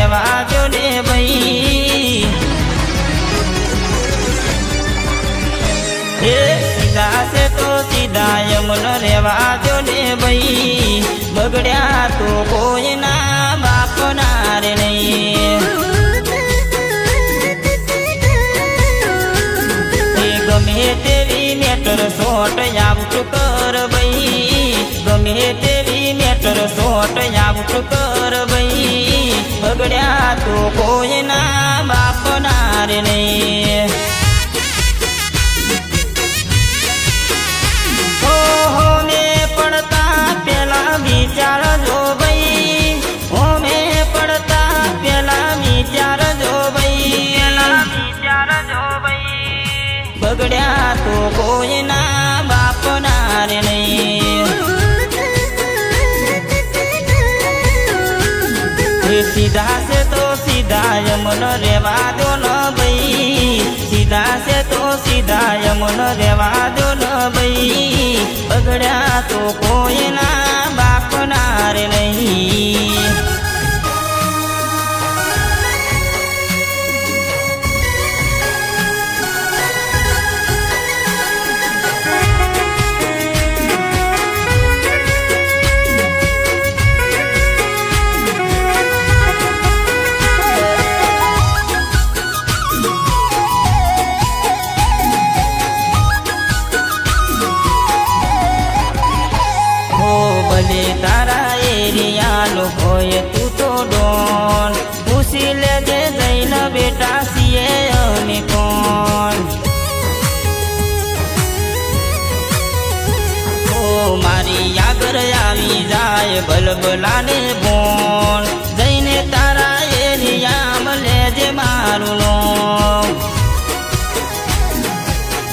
રેવા દો ને ભાઈ એ સીધા છે તો સીધા યમન રેવા દો ને ભાઈ બગડ્યા તો કોઈના બાપના રે નહીં ગમે તેવી મેટર સોટ આઉટ કર ભાઈ ગમે તેવી મેટર સોટ આઉટ કર ભાઈ બગડ્યા તો કોઈના બાપના રે નહીં હોમે પડતા પેલા વિચારજો ભાઈ હોમે પડતા પેલા વિચારજો ભાઈ વિચારજો ભાઈ બગડ્યા તો કોઈના બાપના રે નહીં સીધા છે તો સીધા યમન રેવા દો ન ભાઈ સીધા છે તો સીધા યમન રેવા દો ન ભાઈ બગડ્યા તો કોઈના બાપના રે નહીં ભલે તારા એરિયાનો હોય તું તો ડોન પૂછી લેજે જઈને બેટા છીએ અમે કોણ ઓ મારી આગળ આવી જાય બલબલાને બોન જઈને તારા એરિયામાં લેજે મારું નામ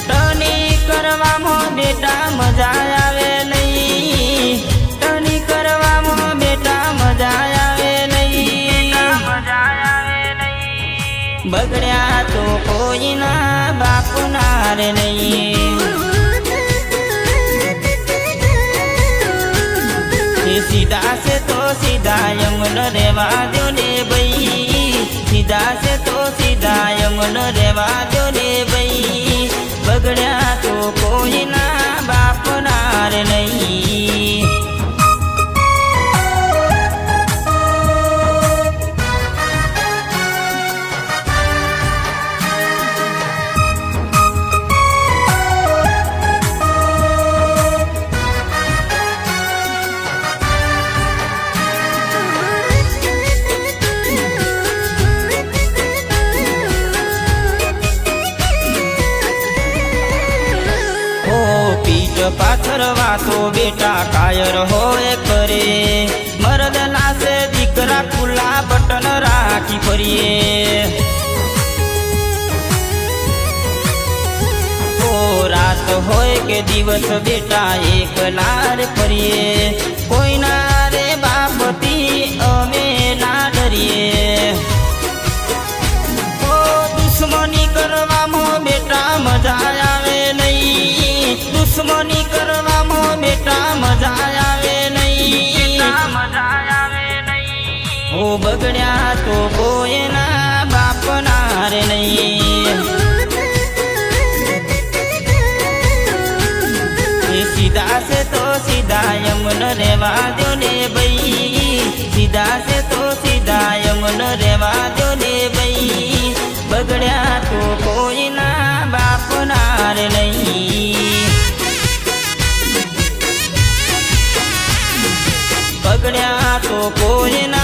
ટની કરવામાં બેટા મજા આવે નહીં ટની કરવામાં બેટા મજા આવે નહીં બગડ્યા તો કોઈના બાપના રે નહીં સીધા છે તો સીધા યમન રેવા દો ને ભાઈ સીધા છે તો સીધા યમન રેવા દો ને ભાઈ બગડ્યા તો કોઈના બાપના રે નહીં પાછળ વાતો બેટા કાયર હોય કરે મરદ નાસે દીકરા ખુલ્લા બટન રાખી ફરીએ ઓ રાત હોય કે દિવસ બેટા એકલા રે ફરીએ કોઈના રે બાપથી અમે ના ડરીએ ઓ દુશ્મની કરવામાં બેટા મજા આવે નહીં દુશ્મની કરવામાં બેટા મજા આવે નહીં ઓ બગડ્યા તો કોઈના બાપના રે નહીં સીધા છે તો સીધા યમન રેવા દો ને ભાઈ સીધા છે તો સીધા યમન રેવા દો ને ભાઈ બગડ્યા તો કોઈના બાપના રે નહીં બગડ્યા તો કોઈના